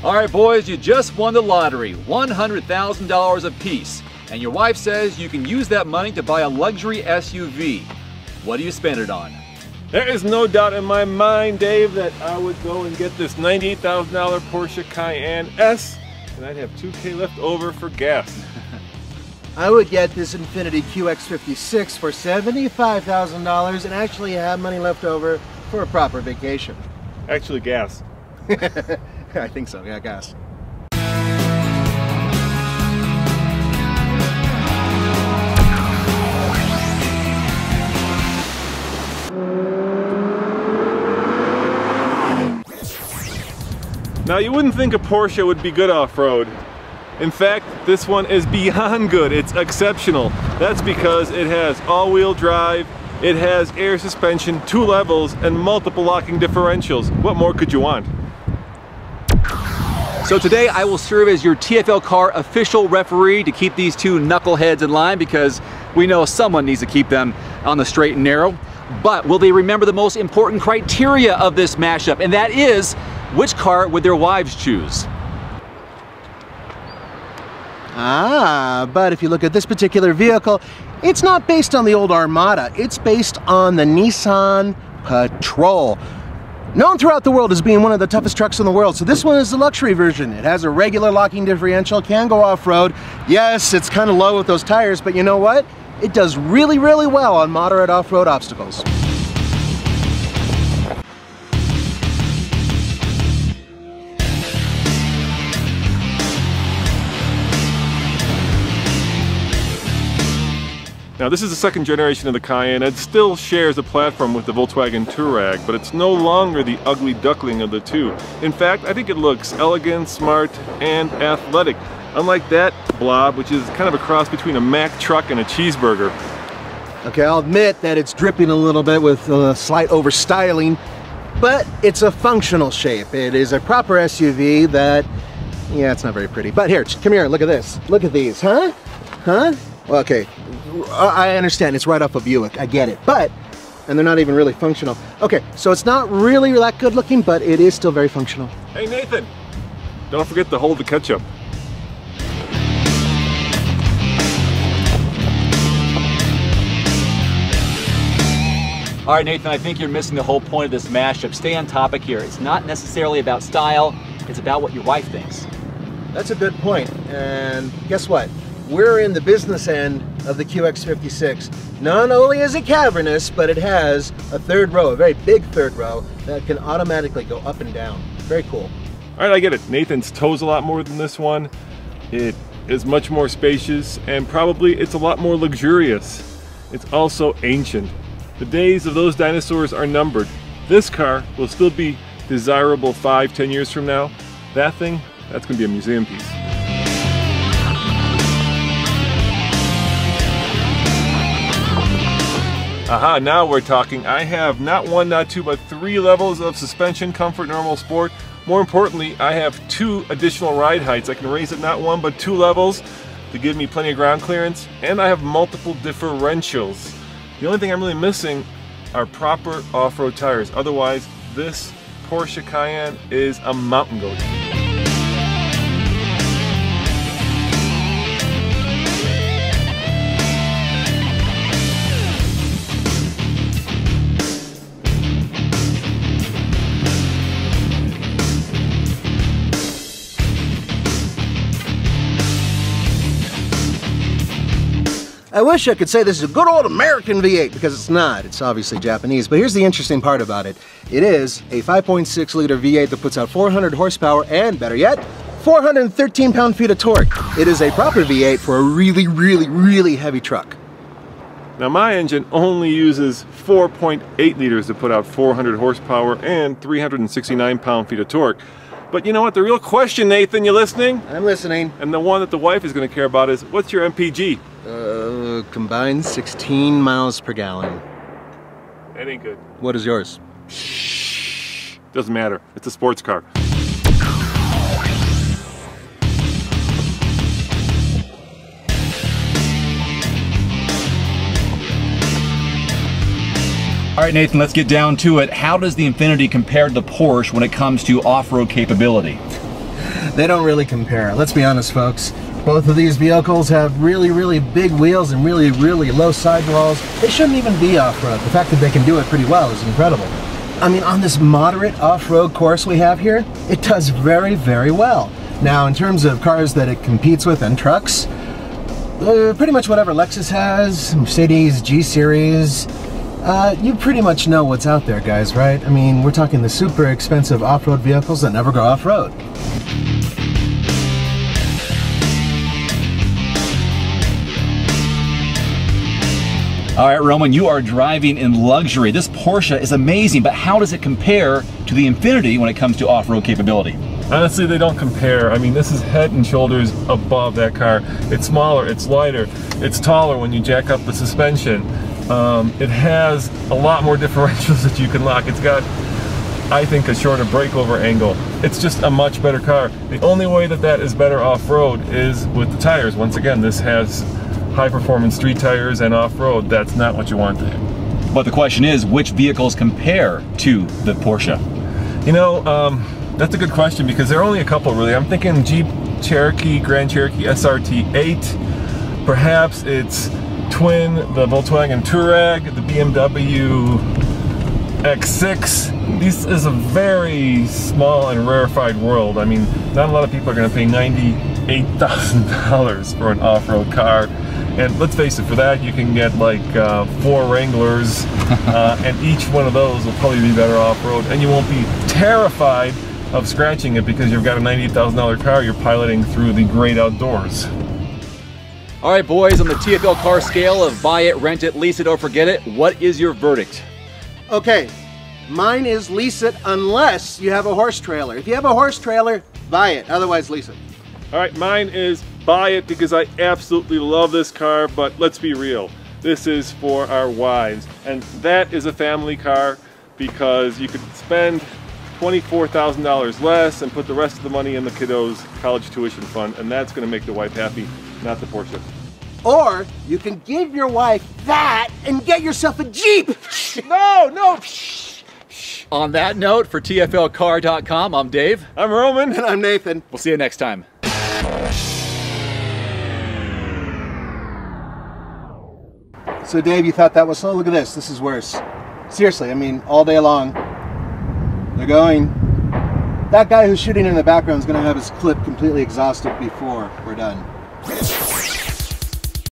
All right, boys, you just won the lottery, $100,000 apiece. And your wife says you can use that money to buy a luxury SUV. What do you spend it on? There is no doubt in my mind, Dave, that I would go and get this $98,000 Porsche Cayenne S, and I'd have $2K left over for gas. I would get this Infiniti QX56 for $75,000 and actually have money left over for a proper vacation. Actually, gas. I think so, yeah, gas. Now, you wouldn't think a Porsche would be good off-road. In fact, this one is beyond good. It's exceptional. That's because it has all-wheel drive, it has air suspension, 2 levels, and multiple locking differentials. What more could you want? So today I will serve as your TFL car official referee to keep these two knuckleheads in line, because we know someone needs to keep them on the straight and narrow. But will they remember the most important criteria of this mashup? And that is, which car would their wives choose? But if you look at this particular vehicle, it's not based on the old Armada. It's based on the Nissan Patrol, known throughout the world as being one of the toughest trucks in the world. So this one is the luxury version. It has a regular locking differential, can go off-road. Yes, it's kind of low with those tires, but you know what? It does really, really well on moderate off-road obstacles. Now, this is the second generation of the Cayenne. It still shares a platform with the Volkswagen Touareg, but it's no longer the ugly duckling of the two. In fact, I think it looks elegant, smart, and athletic. Unlike that blob, which is kind of a cross between a Mack truck and a cheeseburger. Okay, I'll admit that it's dripping a little bit with a slight overstyling, but it's a functional shape. It is a proper SUV that, yeah, it's not very pretty. But here, come here, look at this. Look at these, huh? Huh? Well, okay, I understand it's right off of Buick, I get it, and they're not even really functional. Okay, so it's not really that good looking, but it is still very functional. Hey Nathan, don't forget to hold the ketchup. All right, Nathan, I think you're missing the whole point of this mashup. Stay on topic here. It's not necessarily about style, it's about what your wife thinks. That's a good point, and guess what? We're in the business end of the QX56. Not only is it cavernous, but it has a third row, a very big third row, that can automatically go up and down. Very cool. All right, I get it. Nathan's tow's a lot more than this one. It is much more spacious, and probably it's a lot more luxurious. It's also ancient. The days of those dinosaurs are numbered. This car will still be desirable 5-10 years from now. That thing, that's gonna be a museum piece. Aha, now we're talking. I have not 1, not 2, but 3 levels of suspension, comfort, normal, sport. More importantly, I have 2 additional ride heights. I can raise it not 1, but 2 levels to give me plenty of ground clearance. And I have multiple differentials. The only thing I'm really missing are proper off-road tires. Otherwise, this Porsche Cayenne is a mountain goat. I wish I could say this is a good old American V8, because it's not. It's obviously Japanese. But here's the interesting part about it. It is a 5.6 liter V8 that puts out 400 horsepower and, better yet, 413 pound-feet of torque. It is a proper V8 for a really, really, really heavy truck. Now my engine only uses 4.8 liters to put out 400 horsepower and 369 pound-feet of torque. But you know what? The real question, Nathan, you listening? I'm listening. And the one that the wife is going to care about is, what's your MPG? Combined 16 miles per gallon. That ain't good. What is yours? Shh. Doesn't matter. It's a sports car. All right, Nathan, let's get down to it. How does the Infiniti compare to the Porsche when it comes to off-road capability? They don't really compare. Let's be honest, folks. Both of these vehicles have really big wheels and really low sidewalls. They shouldn't even be off-road. The fact that they can do it pretty well is incredible. I mean, on this moderate off-road course we have here, it does very well. Now, in terms of cars that it competes with and trucks, pretty much whatever Lexus has, Mercedes, G-Series, you pretty much know what's out there, guys, right? I mean, we're talking the super expensive off-road vehicles that never go off-road. All right, Roman, you are driving in luxury. This Porsche is amazing, but how does it compare to the Infiniti when it comes to off-road capability? Honestly, they don't compare. I mean, this is head and shoulders above that car. It's smaller, it's lighter, it's taller when you jack up the suspension. It has a lot more differentials that you can lock. It's got, I think, a shorter breakover angle. It's just a much better car. The only way that that is better off-road is with the tires. Once again, this has high-performance street tires, and off-road, that's not what you want to do. But the question is, which vehicles compare to the Porsche? You know, that's a good question because there are only a couple, really. I'm thinking Jeep Cherokee, Grand Cherokee SRT 8. Perhaps it's Twin, the Volkswagen Touareg, the BMW X6. This is a very small and rarefied world. I mean, not a lot of people are going to pay $98,000 for an off-road car. And let's face it, for that you can get like 4 Wranglers, and each one of those will probably be better off-road, and you won't be terrified of scratching it because you've got a $98,000 car you're piloting through the great outdoors. All right, boys, on the TFL car scale of buy it, rent it, lease it, or forget it, what is your verdict? Okay, mine is lease it unless you have a horse trailer. If you have a horse trailer, buy it, otherwise lease it. All right, mine is buy it because I absolutely love this car, but let's be real. This is for our wives, and that is a family car because you could spend $24,000 less and put the rest of the money in the kiddos' college tuition fund, and that's going to make the wife happy, not the Porsche. Or you can give your wife that and get yourself a Jeep. No! On that note, for TFLcar.com, I'm Dave. I'm Roman. And I'm Nathan. We'll see you next time. So Dave, you thought that was slow? Look at this. This is worse. Seriously, I mean, all day long. They're going. That guy who's shooting in the background is going to have his clip completely exhausted before we're done.